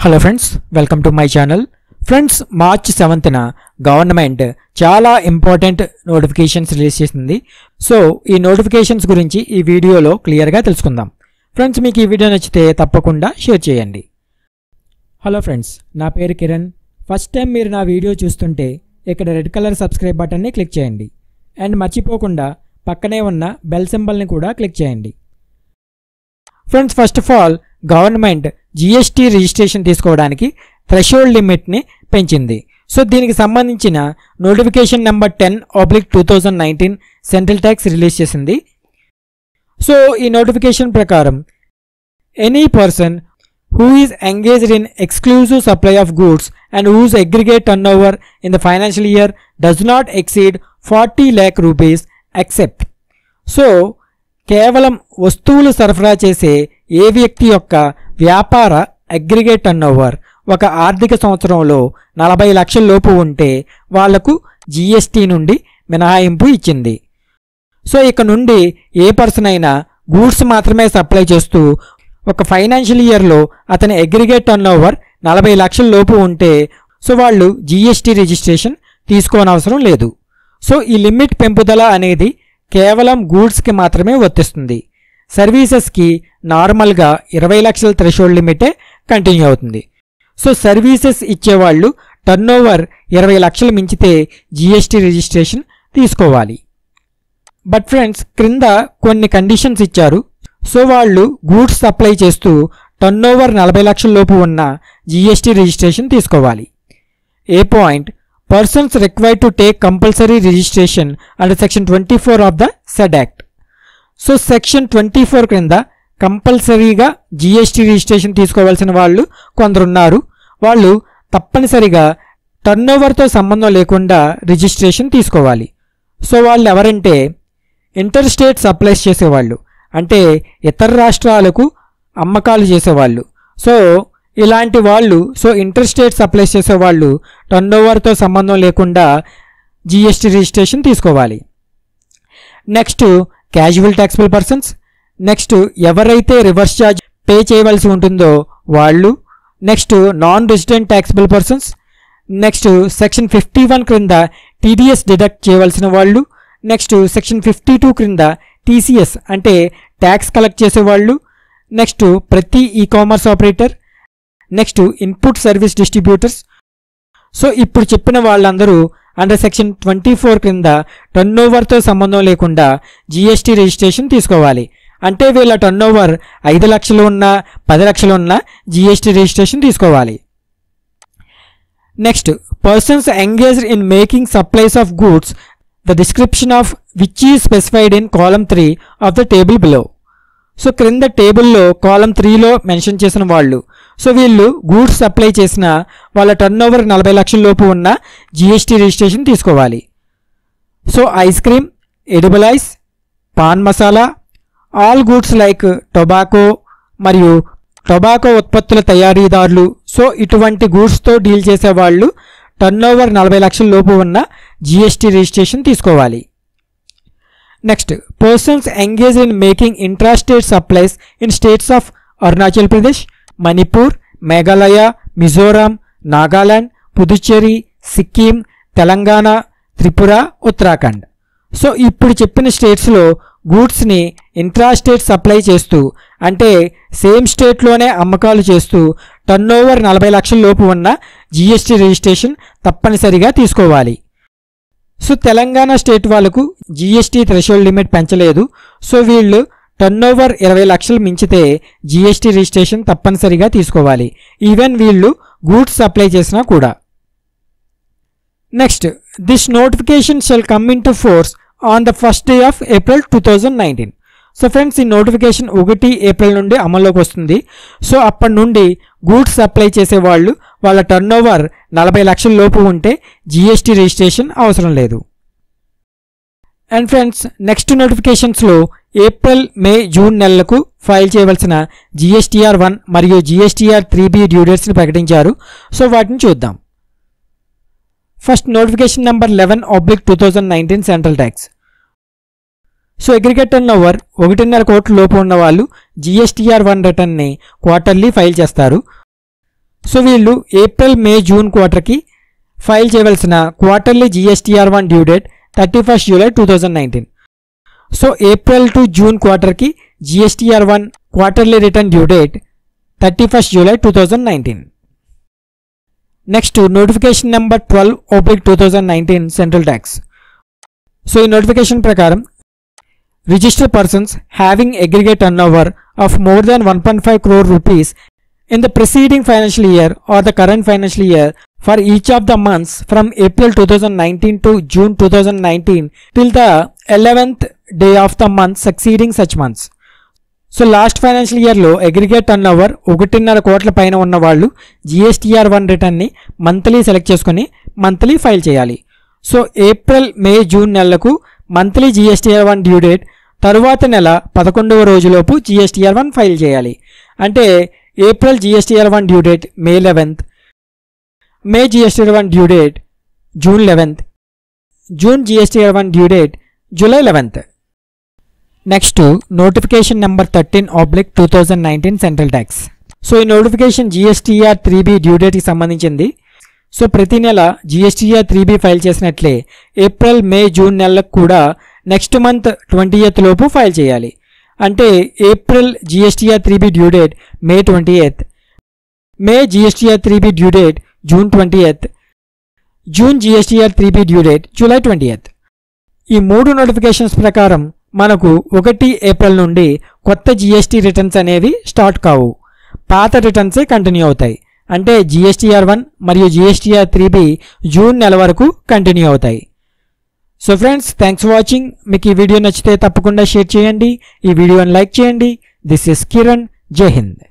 Hello friends, welcome to my channel. Friends, March 7న government చాలా important notifications release చేసింది. So ఈ notifications గురించి ఈ వీడియోలో క్లియర్గా తెలుసుకుందాం. ఫ్రెండ్స్, మీకు ఈ వీడియో నచ్చితే తప్పకుండా షేర్ చేయండి. హలో ఫ్రెండ్స్, నా పేరు కిరణ్. ఫస్ట్ టైం మీరు నా వీడియో చూస్తుంటే ఇక్కడ రెడ్ కలర్ సబ్స్క్రైబ్ బటన్ని క్లిక్ చేయండి అండ్ మర్చిపోకుండా పక్కనే ఉన్న బెల్ సింబల్ని కూడా క్లిక్ చేయండి. Friends, first of all government GST registration తీసుకోవడానికి థ్రెషోల్డ్ లిమిట్ని పెంచింది. సో దీనికి సంబంధించిన notification number 10/2019 central tax release చేసింది. సో ఈ నోటిఫికేషన్ ప్రకారం any person who is engaged in exclusive supply of goods and whose aggregate turnover in the financial year does not exceed 40 lakh rupees except. So కేవలం వస్తువులు సరఫరా చేసే ఏ వ్యక్తి యొక్క వ్యాపార అగ్రిగేట్ టర్నోవర్ ఒక ఆర్థిక సంవత్సరంలో 40 లక్షల లోపు ఉంటే వాళ్లకు జిఎస్టీ నుండి మినహాయింపు ఇచ్చింది. సో ఇక నుండి ఏ పర్సన్ అయినా గూడ్స్ మాత్రమే సప్లై చేస్తూ ఒక ఫైనాన్షియల్ ఇయర్లో అతని అగ్రిగేట్ టర్నోవర్ 40 లక్షల లోపు ఉంటే సో వాళ్ళు జిఎస్టీ రిజిస్ట్రేషన్ తీసుకోనవసరం లేదు. సో ఈ లిమిట్ పెంపుదల అనేది కేవలం గూడ్స్కి మాత్రమే వర్తిస్తుంది. సర్వీసెస్కి నార్మల్గా 20 లక్షల థ్రెషోల్డ్ లిమిటే కంటిన్యూ అవుతుంది. సో సర్వీసెస్ ఇచ్చేవాళ్ళు టర్నోవర్ 20 లక్షలు మించితే జిఎస్టీ రిజిస్ట్రేషన్ తీసుకోవాలి. బట్ ఫ్రెండ్స్, క్రింద కొన్ని కండిషన్స్ ఇచ్చారు. సో వాళ్ళు గూడ్స్ సప్లై చేస్తూ టర్నోవర్ 40 లక్షల లోపు ఉన్న జిఎస్టీ రిజిస్ట్రేషన్ తీసుకోవాలి. A point, persons required to take compulsory registration under section 24 of the said act. So section 24 క్రింద కంపల్సరీగా జిఎస్టీ రిజిస్ట్రేషన్ తీసుకోవాల్సిన వాళ్ళు కొందరున్నారు. వాళ్ళు తప్పనిసరిగా టర్నోవర్తో సంబంధం లేకుండా రిజిస్ట్రేషన్ తీసుకోవాలి. సో వాళ్ళు ఎవరంటే ఇంటర్ స్టేట్ సప్లైస్ చేసేవాళ్ళు, అంటే ఇతర రాష్ట్రాలకు అమ్మకాలు చేసేవాళ్ళు. సో ఇలాంటి వాళ్ళు, సో ఇంటర్ స్టేట్ సప్లైస్ చేసేవాళ్ళు టర్నోవర్తో సంబంధం లేకుండా జిఎస్టీ రిజిస్ట్రేషన్ తీసుకోవాలి. Next casual taxable persons. Next ఎవరైతే రివర్స్ ఛార్జ్ పే చేయవలసి ఉంటుందో వాళ్ళు. Next non resident taxable persons. Next section 51 క్రింద టీడీఎస్ డిడక్ట్ చేయవలసిన వాళ్ళు. నెక్స్ట్ సెక్షన్ 52 క్రింద టీసీఎస్ అంటే ట్యాక్స్ కలెక్ట్ చేసేవాళ్ళు. నెక్స్ట్ ప్రతి e commerce operator. Next input service distributors. So ఇప్పుడు చెప్పిన వాళ్ళందరూ అండర్ సెక్షన్ 24 క్రింద టర్నోవర్తో సంబంధం లేకుండా జిఎస్టీ రిజిస్ట్రేషన్ తీసుకోవాలి. అంటే వీళ్ళ టర్నోవర్ 5 లక్షలు ఉన్నా 10 లక్షలు ఉన్నా జిఎస్టీ రిజిస్ట్రేషన్ తీసుకోవాలి. Next persons engaged in making supplies of goods the description of which is specified in column 3 of the table below. So క్రింద టేబుల్లో కాలమ్ 3లో మెన్షన్ చేసిన వాళ్ళు, సో వీళ్ళు గూడ్స్ సప్లై చేసిన వాళ్ళ టర్నోవర్ 40 లక్షల లోపు ఉన్న జిఎస్టీ రిజిస్ట్రేషన్ తీసుకోవాలి. So ice cream, edible ice, pan masala, all goods like tobacco మరియు టొబాకో ఉత్పత్తుల తయారీదారులు, సో ఇటువంటి గూడ్స్తో డీల్ చేసేవాళ్ళు టర్నోవర్ 40 లక్షల లోపు ఉన్న జిఎస్టీ రిజిస్ట్రేషన్ తీసుకోవాలి. Next persons engage in making intrastate supplies in states of Arunachal Pradesh, Manipur, Meghalaya, Mizoram, Nagaland, Puducherry, Sikkim, Telangana, Tripura, Uttarakhand. So ఇప్పుడు చెప్పిన స్టేట్స్లో గూడ్స్ని ఇంట్రాస్టేట్ సప్లై చేస్తూ, అంటే సేమ్ స్టేట్లోనే అమ్మకాలు చేస్తూ టర్నోవర్ 40 లక్షల లోపు ఉన్న జిఎస్టీ రిజిస్ట్రేషన్ తప్పనిసరిగా తీసుకోవాలి. సో తెలంగాణ స్టేట్ వాళ్ళకు జిఎస్టీ థ్రెషోల్డ్ లిమిట్ పెంచలేదు. సో వీళ్ళు టర్నోవర్ 20 లక్షలు మించితే జిఎస్టీ రిజిస్ట్రేషన్ తప్పనిసరిగా తీసుకోవాలి, ఈవెన్ వీళ్ళు గూడ్స్ సప్లై చేసినా కూడా. Next this notification shall come in to force on the first day of April 2019. So friends, ఈ నోటిఫికేషన్ 1 ఏప్రిల్ నుండి అమల్లోకి వస్తుంది. సో అప్పటి నుండి గూడ్స్ సప్లై చేసేవాళ్ళు వాళ్ళ టర్నోవర్ 40 లక్షల లోపు ఉంటే జిఎస్టీ రిజిస్ట్రేషన్ అవసరం లేదు. అండ్ ఫ్రెండ్స్, నెక్స్ట్ నోటిఫికేషన్స్లో ఏప్రిల్, మే, జూన్ నెలలకు ఫైల్ చేయవలసిన జిఎస్టీఆర్ 1 మరియు జిఎస్టీఆర్ 3B డ్యూ డేట్స్ని ప్రకటించారు. సో వాటిని చూద్దాం. First notification number 11/2019 central tax. So aggregate turnover 1.5 కోట్ల లోపు ఉన్న వాళ్ళు జిఎస్టీఆర్ 1 రిటర్న్ని క్వార్టర్లీ ఫైల్ చేస్తారు. సో వీళ్ళు ఏప్రిల్ మే జూన్ క్వార్టర్కి ఫైల్ చేయవలసిన quarterly GSTR1 due date 31st July 2019. So April to June క్వార్టర్కి GSTR1 quarterly return due date 31st July 2019. Next notification number 12/2019 central tax. So ఈ notification ప్రకారం registered persons having aggregate turnover of more than 1.5 crore rupees in the preceding financial year or the current financial year for each of the months from April 2019 to June 2019 till the 11th day of the month succeeding such months. So last financial ఇయర్లో aggregate turn over 1.5 కోట్ల పైన ఉన్న వాళ్ళు GSTR1 రిటర్న్ని monthly select చేసుకుని monthly file చేయాలి. So April May June నెలలకు monthly GSTR1 due date, తరువాత నెల 11వ రోజులోపు GSTR1 ఫైల్ చేయాలి. అంటే ఏప్రిల్ GSTR1 డ్యూ డేట్ మే 11th, మే GSTR1 due date June 11th, June GSTR1 due date July 11th. Next notification number 13/2019 central tax. So ఈ notification GSTR3B due డేట్కి సంబంధించింది. So ప్రతి నెల GSTR3B file చేసినట్లే ఏప్రిల్ మే జూన్ నెలలకు కూడా next month 20th లోపు file చేయాలి. అంటే ఏప్రిల్ GSTR3B డ్యూ డేట్ మే 20th, మే GSTR3B due date June 20th, June GSTR3B due date July 20th. ఈ 3 నోటిఫికేషన్స్ ప్రకారం మనకు 1 ఏప్రిల్ నుండి కొత్త GST రిటర్న్స్ అనేవి స్టార్ట్ కావు, పాత రిటర్న్సే కంటిన్యూ అవుతాయి. అంటే GSTR1 మరియు GSTR3B జూన్ నెల వరకు కంటిన్యూ అవుతాయి. So friends, thanks for watching. మీకు ఈ వీడియో నచ్చితే తప్పకుండా షేర్ చేయండి, ఈ వీడియోని లైక్ చేయండి. This is Kiran. జై హింద్.